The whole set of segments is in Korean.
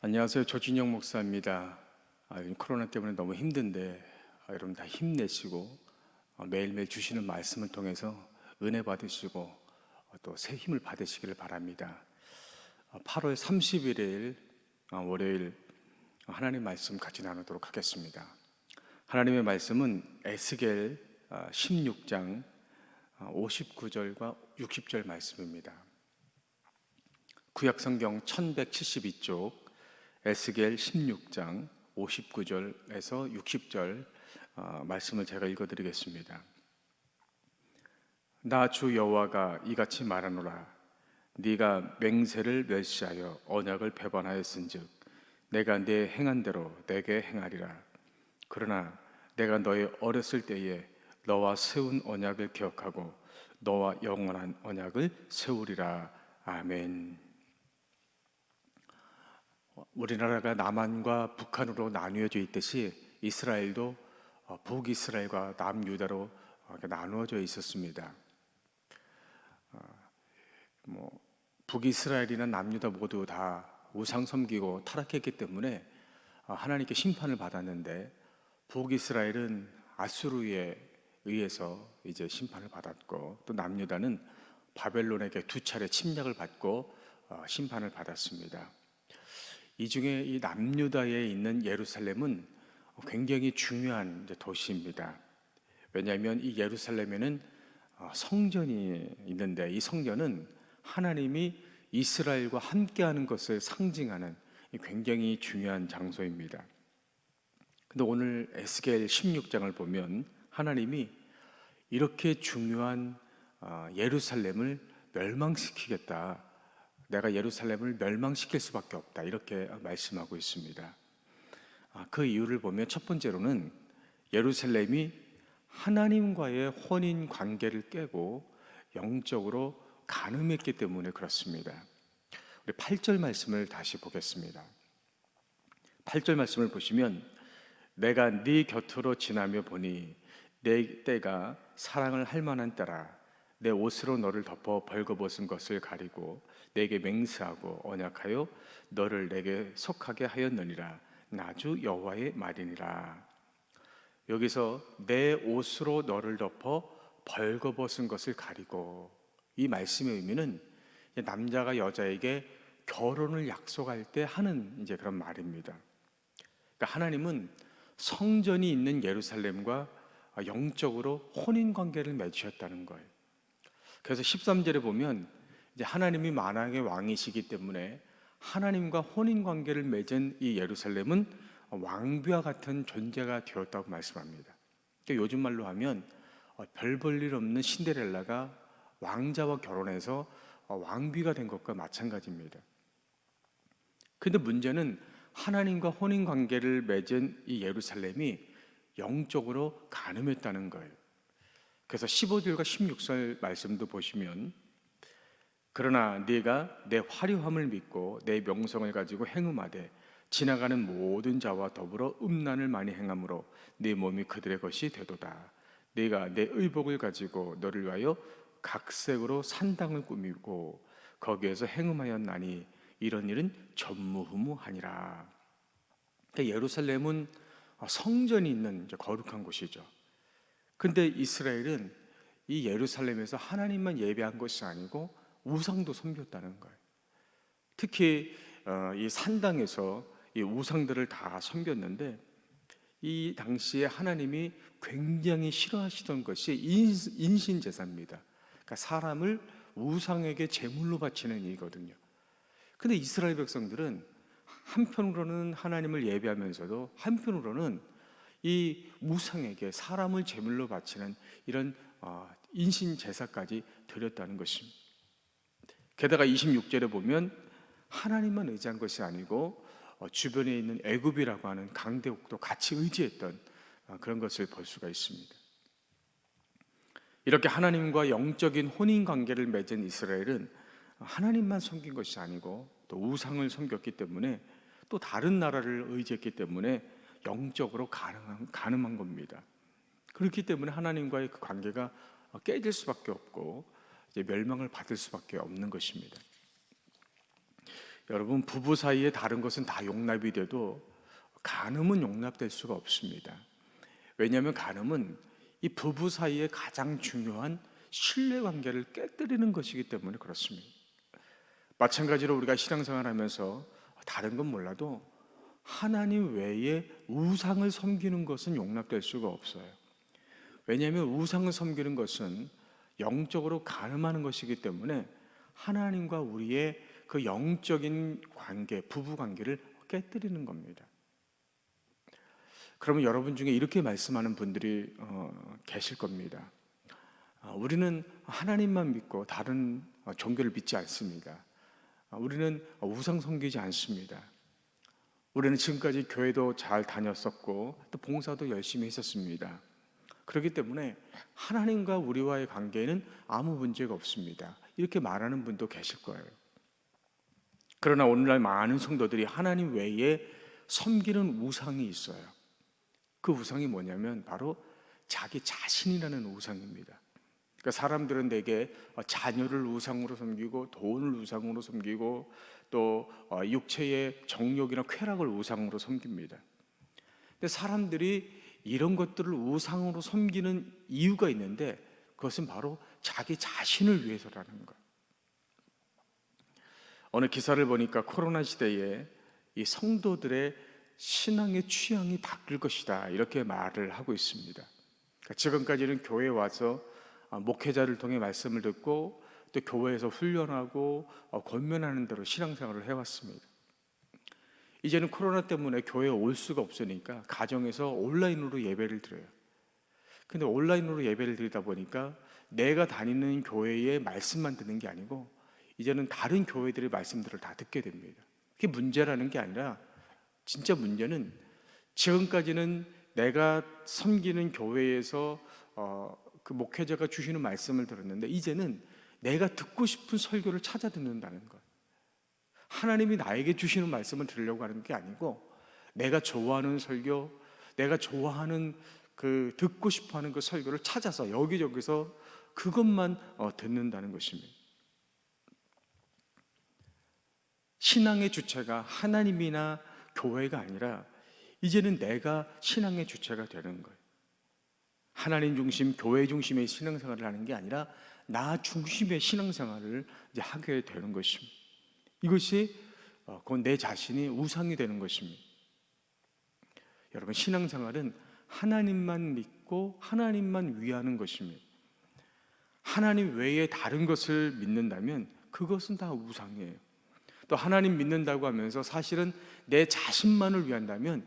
안녕하세요. 조진영 목사입니다. 요즘 코로나 때문에 너무 힘든데 여러분 다 힘내시고 매일매일 주시는 말씀을 통해서 은혜 받으시고 또 새 힘을 받으시기를 바랍니다. 8월 31일 월요일 하나님 말씀 같이 나누도록 하겠습니다. 하나님의 말씀은 에스겔 16장 59절과 60절 말씀입니다. 구약성경 1172쪽 에스겔 16장 59절에서 60절 말씀을 제가 읽어드리겠습니다. 나 주 여호와가 이같이 말하노라. 네가 맹세를 멸시하여 언약을 배반하였은즉 내가 네 행한 대로 내게 행하리라. 그러나 내가 너의 어렸을 때에 너와 세운 언약을 기억하고 너와 영원한 언약을 세우리라. 아멘. 우리나라가 남한과 북한으로 나뉘어져 있듯이 이스라엘도 북이스라엘과 남유다로 나누어져 있었습니다. 북이스라엘이나 남유다 모두 다 우상 섬기고 타락했기 때문에 하나님께 심판을 받았는데, 북이스라엘은 아수르에 의해서 이제 심판을 받았고, 또 남유다는 바벨론에게 2차례 침략을 받고 심판을 받았습니다. 이 중에 이 남유다에 있는 예루살렘은 굉장히 중요한 도시입니다. 왜냐하면 이 예루살렘에는 성전이 있는데, 이 성전은 하나님이 이스라엘과 함께하는 것을 상징하는 굉장히 중요한 장소입니다. 근데 오늘 에스겔 16장을 보면 하나님이 이렇게 중요한 예루살렘을 멸망시키겠다, 내가 예루살렘을 멸망시킬 수밖에 없다, 이렇게 말씀하고 있습니다. 그 이유를 보면 첫 번째로는 예루살렘이 하나님과의 혼인 관계를 깨고 영적으로 간음했기 때문에 그렇습니다. 우리 8절 말씀을 다시 보겠습니다. 8절 말씀을 보시면 내가 네 곁으로 지나며 보니 내 때가 사랑을 할 만한 때라. 내 옷으로 너를 덮어 벌거벗은 것을 가리고 내게 맹세하고 언약하여 너를 내게 속하게 하였느니라. 나 주 여호와의 말이니라. 여기서 내 옷으로 너를 덮어 벌거벗은 것을 가리고, 이 말씀의 의미는 남자가 여자에게 결혼을 약속할 때 하는 이제 그런 말입니다. 그러니까 하나님은 성전이 있는 예루살렘과 영적으로 혼인 관계를 맺으셨다는 거예요. 그래서 13절에 보면 이제 하나님이 만왕의 왕이시기 때문에 하나님과 혼인 관계를 맺은 이 예루살렘은 왕비와 같은 존재가 되었다고 말씀합니다. 그러니까 요즘 말로 하면 별 볼 일 없는 신데렐라가 왕자와 결혼해서 왕비가 된 것과 마찬가지입니다. 근데 문제는 하나님과 혼인 관계를 맺은 이 예루살렘이 영적으로 간음했다는 거예요. 그래서 15절과 16절 말씀도 보시면 그러나 네가 내 화려함을 믿고 내 명성을 가지고 행음하되 지나가는 모든 자와 더불어 음란을 많이 행함으로 네 몸이 그들의 것이 되도다. 네가 내 의복을 가지고 너를 위하여 각색으로 산당을 꾸미고 거기에서 행음하였나니 이런 일은 전무후무하니라. 그러니까 예루살렘은 성전이 있는 이제 거룩한 곳이죠. 근데 이스라엘은 이 예루살렘에서 하나님만 예배한 것이 아니고 우상도 섬겼다는 거예요. 특히 이 산당에서 이 우상들을 다 섬겼는데, 이 당시에 하나님이 굉장히 싫어하시던 것이 인신제사입니다. 그러니까 사람을 우상에게 제물로 바치는 일이거든요. 근데 이스라엘 백성들은 한편으로는 하나님을 예배하면서도 한편으로는 이 우상에게 사람을 제물로 바치는 이런 인신제사까지 드렸다는 것입니다. 게다가 26절에 보면 하나님만 의지한 것이 아니고 주변에 있는 애굽이라고 하는 강대국도 같이 의지했던 그런 것을 볼 수가 있습니다. 이렇게 하나님과 영적인 혼인 관계를 맺은 이스라엘은 하나님만 섬긴 것이 아니고 또 우상을 섬겼기 때문에, 또 다른 나라를 의지했기 때문에 영적으로 가늠한 겁니다. 그렇기 때문에 하나님과의 그 관계가 깨질 수밖에 없고 이제 멸망을 받을 수밖에 없는 것입니다. 여러분, 부부 사이에 다른 것은 다 용납이 돼도 간음은 용납될 수가 없습니다. 왜냐하면 간음은 이 부부 사이에 가장 중요한 신뢰관계를 깨뜨리는 것이기 때문에 그렇습니다. 마찬가지로 우리가 신앙생활하면서 다른 건 몰라도 하나님 외에 우상을 섬기는 것은 용납될 수가 없어요. 왜냐하면 우상을 섬기는 것은 영적으로 간음하는 것이기 때문에 하나님과 우리의 그 영적인 관계, 부부 관계를 깨뜨리는 겁니다. 그러면 여러분 중에 이렇게 말씀하는 분들이 계실 겁니다. 우리는 하나님만 믿고 다른 종교를 믿지 않습니다. 우리는 우상 섬기지 않습니다. 우리는 지금까지 교회도 잘 다녔었고 또 봉사도 열심히 했었습니다. 그렇기 때문에 하나님과 우리와의 관계에는 아무 문제가 없습니다. 이렇게 말하는 분도 계실 거예요. 그러나 오늘날 많은 성도들이 하나님 외에 섬기는 우상이 있어요. 그 우상이 뭐냐면 바로 자기 자신이라는 우상입니다. 그러니까 사람들은 대개 자녀를 우상으로 섬기고 돈을 우상으로 섬기고 또 육체의 정욕이나 쾌락을 우상으로 섬깁니다. 근데 사람들이 이런 것들을 우상으로 섬기는 이유가 있는데 그것은 바로 자기 자신을 위해서라는 거예요. 어느 기사를 보니까 코로나 시대에 이 성도들의 신앙의 취향이 바뀔 것이다 이렇게 말을 하고 있습니다. 그러니까 지금까지는 교회에 와서 목회자를 통해 말씀을 듣고 또 교회에서 훈련하고 권면하는 대로 신앙생활을 해왔습니다. 이제는 코로나 때문에 교회에 올 수가 없으니까 가정에서 온라인으로 예배를 드려요. 근데 온라인으로 예배를 드리다 보니까 내가 다니는 교회의 말씀만 듣는 게 아니고 이제는 다른 교회들의 말씀들을 다 듣게 됩니다. 그게 문제라는 게 아니라 진짜 문제는 지금까지는 내가 섬기는 교회에서 그 목회자가 주시는 말씀을 들었는데 이제는 내가 듣고 싶은 설교를 찾아 듣는다는 것. 하나님이 나에게 주시는 말씀을 들으려고 하는 게 아니고 내가 좋아하는 설교, 내가 좋아하는 그 듣고 싶어하는 그 설교를 찾아서 여기저기서 그것만 듣는다는 것입니다. 신앙의 주체가 하나님이나 교회가 아니라 이제는 내가 신앙의 주체가 되는 거예요. 하나님 중심, 교회 중심의 신앙생활을 하는 게 아니라 나 중심의 신앙생활을 이제 하게 되는 것입니다. 이것이 곧 내 자신이 우상이 되는 것입니다. 여러분, 신앙생활은 하나님만 믿고 하나님만 위하는 것입니다. 하나님 외에 다른 것을 믿는다면 그것은 다 우상이에요. 또 하나님 믿는다고 하면서 사실은 내 자신만을 위한다면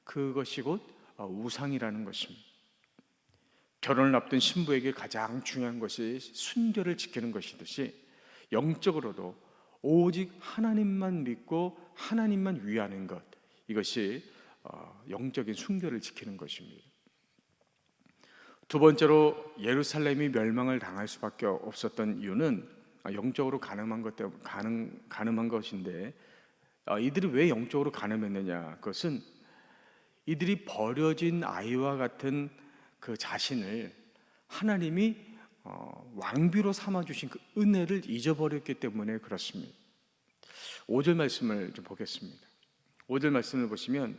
그것이 곧 우상이라는 것입니다. 결혼을 앞둔 신부에게 가장 중요한 것이 순결을 지키는 것이듯이 영적으로도 오직 하나님만 믿고 하나님만 위하는 것, 이것이 영적인 순결을 지키는 것입니다. 두 번째로 예루살렘이 멸망을 당할 수밖에 없었던 이유는 영적으로 가늠한 것인데 이들이 왜 영적으로 가늠했느냐? 그것은 이들이 버려진 아이와 같은 그 자신을 하나님이 왕비로 삼아주신 그 은혜를 잊어버렸기 때문에 그렇습니다. 5절 말씀을 좀 보겠습니다. 5절 말씀을 보시면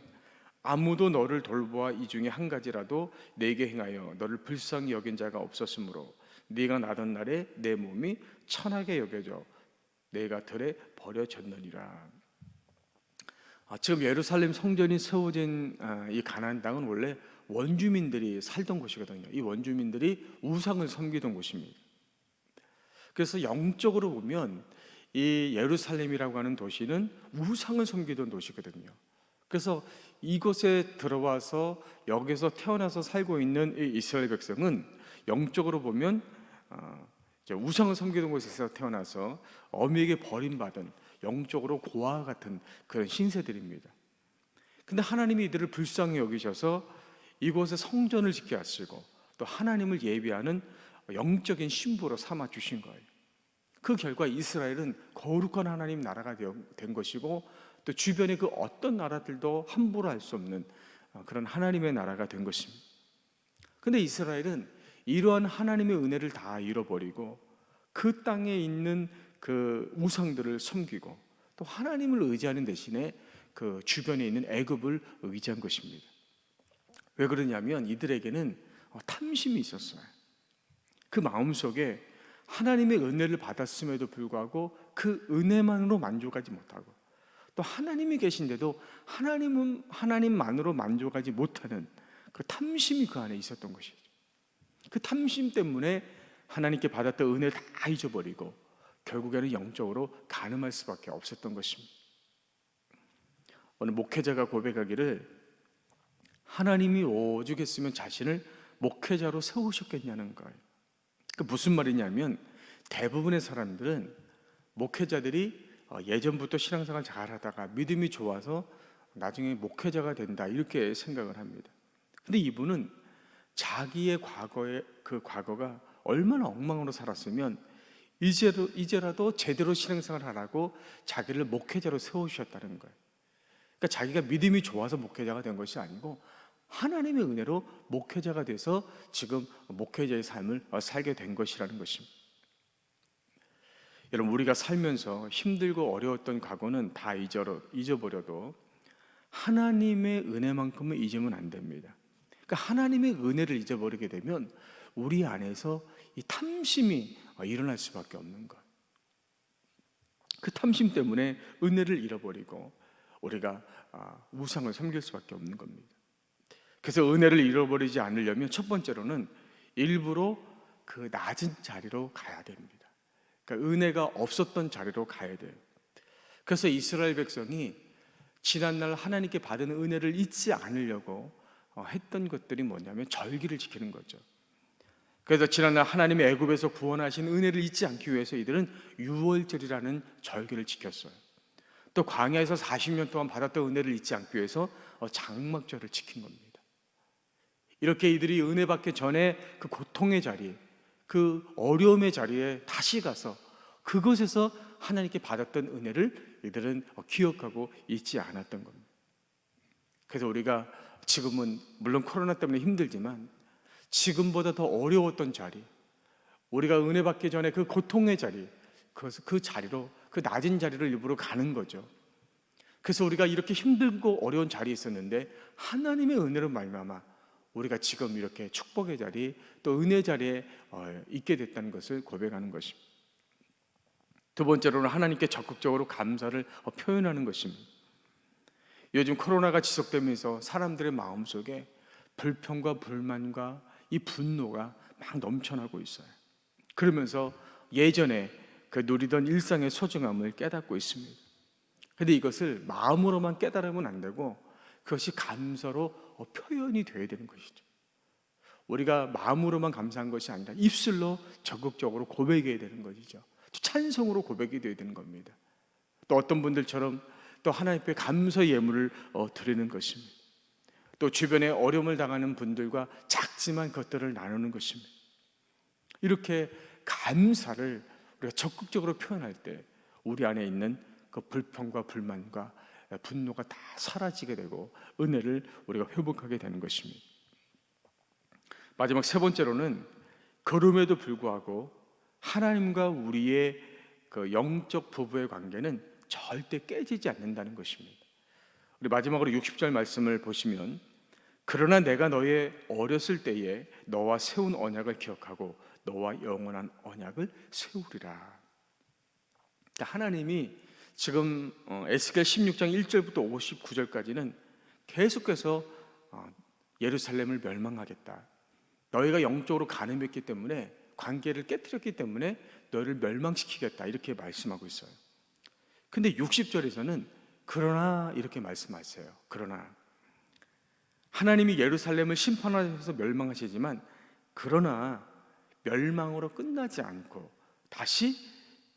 아무도 너를 돌보아 이 중에 한 가지라도 내게 행하여 너를 불쌍히 여긴 자가 없었으므로 네가 나던 날에 내 몸이 천하게 여겨져 내가 들에 버려졌느니라. 지금 예루살렘 성전이 세워진 이 가나안 땅은 원래 원주민들이 살던 곳이거든요. 이 원주민들이 우상을 섬기던 곳입니다. 그래서 영적으로 보면 이 예루살렘이라고 하는 도시는 우상을 섬기던 도시거든요. 그래서 이곳에 들어와서 여기서 태어나서 살고 있는 이 이스라엘 백성은 영적으로 보면 우상을 섬기던 곳에서 태어나서 어미에게 버림받은 영적으로 고아와 같은 그런 신세들입니다. 근데 하나님이 이들을 불쌍히 여기셔서 이곳에 성전을 짓게 하시고 또 하나님을 예비하는 영적인 신부로 삼아 주신 거예요. 그 결과 이스라엘은 거룩한 하나님 나라가 된 것이고 또 주변의 그 어떤 나라들도 함부로 할 수 없는 그런 하나님의 나라가 된 것입니다. 근데 이스라엘은 이러한 하나님의 은혜를 다 잃어버리고 그 땅에 있는 그 우상들을 섬기고 또 하나님을 의지하는 대신에 그 주변에 있는 애굽을 의지한 것입니다. 왜 그러냐면 이들에게는 탐심이 있었어요. 그 마음속에 하나님의 은혜를 받았음에도 불구하고 그 은혜만으로 만족하지 못하고, 또 하나님이 계신데도 하나님만으로 만족하지 못하는 그 탐심이 그 안에 있었던 것이죠. 그 탐심 때문에 하나님께 받았던 은혜를 다 잊어버리고 결국에는 영적으로 간음할 수밖에 없었던 것입니다. 어느 목회자가 고백하기를, 하나님이 오죽했으면 자신을 목회자로 세우셨겠냐는 거예요. 그 무슨 말이냐면, 대부분의 사람들은 목회자들이 예전부터 신앙생활 잘하다가 믿음이 좋아서 나중에 목회자가 된다 이렇게 생각을 합니다. 근데 이분은 자기의 과거가 얼마나 엉망으로 살았으면 이제라도 제대로 신앙생활을 하라고 자기를 목회자로 세우셨다는 거예요. 그러니까 자기가 믿음이 좋아서 목회자가 된 것이 아니고 하나님의 은혜로 목회자가 돼서 지금 목회자의 삶을 살게 된 것이라는 것입니다. 여러분, 우리가 살면서 힘들고 어려웠던 과거는 다 잊어버려도 하나님의 은혜만큼은 잊으면 안 됩니다. 그러니까 하나님의 은혜를 잊어버리게 되면 우리 안에서 이 탐심이 일어날 수밖에 없는 것. 그 탐심 때문에 은혜를 잃어버리고 우리가 우상을 섬길 수밖에 없는 겁니다. 그래서 은혜를 잃어버리지 않으려면 첫 번째로는 일부러 그 낮은 자리로 가야 됩니다. 그러니까 은혜가 없었던 자리로 가야 돼요. 그래서 이스라엘 백성이 지난날 하나님께 받은 은혜를 잊지 않으려고 했던 것들이 뭐냐면 절기를 지키는 거죠. 그래서 지난날 하나님의 애굽에서 구원하신 은혜를 잊지 않기 위해서 이들은 유월절이라는 절기를 지켰어요. 또 광야에서 40년 동안 받았던 은혜를 잊지 않기 위해서 장막절을 지킨 겁니다. 이렇게 이들이 은혜 받기 전에 그 고통의 자리, 그 어려움의 자리에 다시 가서 그곳에서 하나님께 받았던 은혜를 이들은 기억하고 잊지 않았던 겁니다. 그래서 우리가 지금은 물론 코로나 때문에 힘들지만 지금보다 더 어려웠던 자리, 우리가 은혜 받기 전에 그 고통의 자리, 그 자리로, 그 낮은 자리를 일부러 가는 거죠. 그래서 우리가 이렇게 힘들고 어려운 자리에 있었는데 하나님의 은혜로 말미암아 우리가 지금 이렇게 축복의 자리, 또 은혜 자리에 있게 됐다는 것을 고백하는 것입니다. 두 번째로는 하나님께 적극적으로 감사를 표현하는 것입니다. 요즘 코로나가 지속되면서 사람들의 마음속에 불평과 불만과 이 분노가 막 넘쳐나고 있어요. 그러면서 예전에 그 누리던 일상의 소중함을 깨닫고 있습니다. 그런데 이것을 마음으로만 깨달으면 안 되고 그것이 감사로 표현이 되어야 되는 것이죠. 우리가 마음으로만 감사한 것이 아니라 입술로 적극적으로 고백해야 되는 것이죠. 찬송으로 고백이 되어야 되는 겁니다. 또 어떤 분들처럼 또 하나님 앞에 감사 예물을 드리는 것입니다. 또 주변에 어려움을 당하는 분들과 작지만 그것들을 나누는 것입니다. 이렇게 감사를 우리가 적극적으로 표현할 때 우리 안에 있는 그 불평과 불만과 분노가 다 사라지게 되고 은혜를 우리가 회복하게 되는 것입니다. 마지막 세 번째로는 그럼에도 불구하고 하나님과 우리의 그 영적 부부의 관계는 절대 깨지지 않는다는 것입니다. 우리 마지막으로 60절 말씀을 보시면, 그러나 내가 너의 어렸을 때에 너와 세운 언약을 기억하고 너와 영원한 언약을 세우리라. 하나님이 지금 에스겔 16장 1절부터 59절까지는 계속해서 예루살렘을 멸망하겠다, 너희가 영적으로 간음했기 때문에, 관계를 깨뜨렸기 때문에 너희를 멸망시키겠다, 이렇게 말씀하고 있어요. 근데 60절에서는 그러나 이렇게 말씀하세요. 그러나 하나님이 예루살렘을 심판하셔서 멸망하시지만, 그러나 멸망으로 끝나지 않고 다시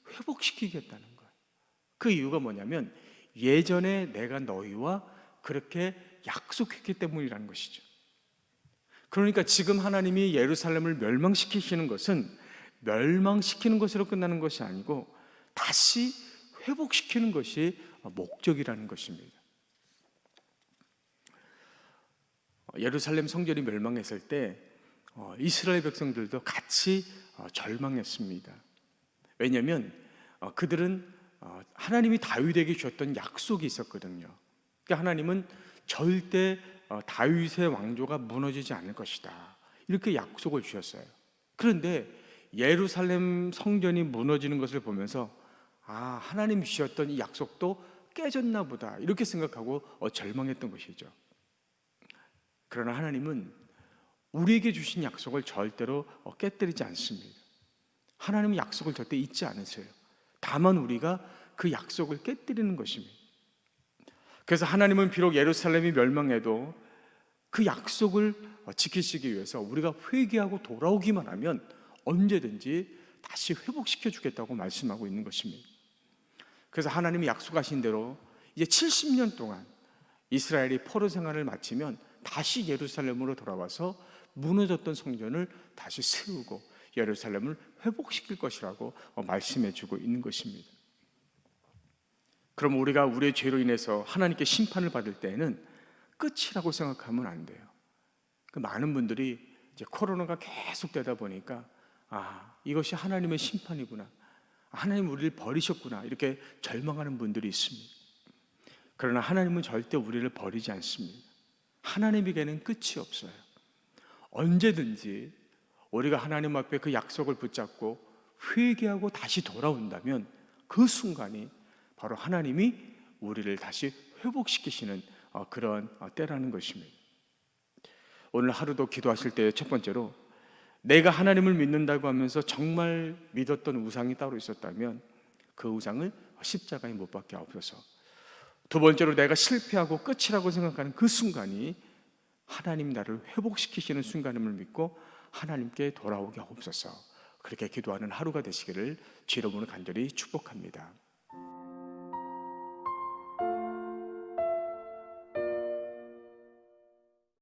회복시키겠다는 거예요. 그 이유가 뭐냐면 예전에 내가 너희와 그렇게 약속했기 때문이라는 것이죠. 그러니까 지금 하나님이 예루살렘을 멸망시키시는 것은 멸망시키는 것으로 끝나는 것이 아니고 다시 회복시키는 것이 목적이라는 것입니다. 예루살렘 성전이 멸망했을 때 이스라엘 백성들도 같이 절망했습니다. 왜냐하면 그들은 하나님이 다윗에게 주셨던 약속이 있었거든요. 그러니까 하나님은 절대 다윗의 왕조가 무너지지 않을 것이다, 이렇게 약속을 주셨어요. 그런데 예루살렘 성전이 무너지는 것을 보면서 하나님이 주셨던 이 약속도 깨졌나 보다, 이렇게 생각하고 절망했던 것이죠. 그러나 하나님은 우리에게 주신 약속을 절대로 깨뜨리지 않습니다. 하나님은 약속을 절대 잊지 않으세요. 다만 우리가 그 약속을 깨뜨리는 것입니다. 그래서 하나님은 비록 예루살렘이 멸망해도 그 약속을 지키시기 위해서 우리가 회개하고 돌아오기만 하면 언제든지 다시 회복시켜 주겠다고 말씀하고 있는 것입니다. 그래서 하나님이 약속하신 대로 이제 70년 동안 이스라엘이 포로 생활을 마치면 다시 예루살렘으로 돌아와서 무너졌던 성전을 다시 세우고 예루살렘을 회복시킬 것이라고 말씀해 주고 있는 것입니다. 그럼 우리가 우리의 죄로 인해서 하나님께 심판을 받을 때에는 끝이라고 생각하면 안 돼요. 많은 분들이 이제 코로나가 계속되다 보니까 이것이 하나님의 심판이구나, 하나님 우리를 버리셨구나, 이렇게 절망하는 분들이 있습니다. 그러나 하나님은 절대 우리를 버리지 않습니다. 하나님에게는 끝이 없어요. 언제든지 우리가 하나님 앞에 그 약속을 붙잡고 회개하고 다시 돌아온다면 그 순간이 바로 하나님이 우리를 다시 회복시키시는 그런 때라는 것입니다. 오늘 하루도 기도하실 때 첫 번째로 내가 하나님을 믿는다고 하면서 정말 믿었던 우상이 따로 있었다면 그 우상을 십자가에 못 박게 하옵소서. 두 번째로 내가 실패하고 끝이라고 생각하는 그 순간이 하나님 나를 회복시키시는 순간임을 믿고 하나님께 돌아오게 하옵소서. 그렇게 기도하는 하루가 되시기를 주의 이름으로 간절히 축복합니다.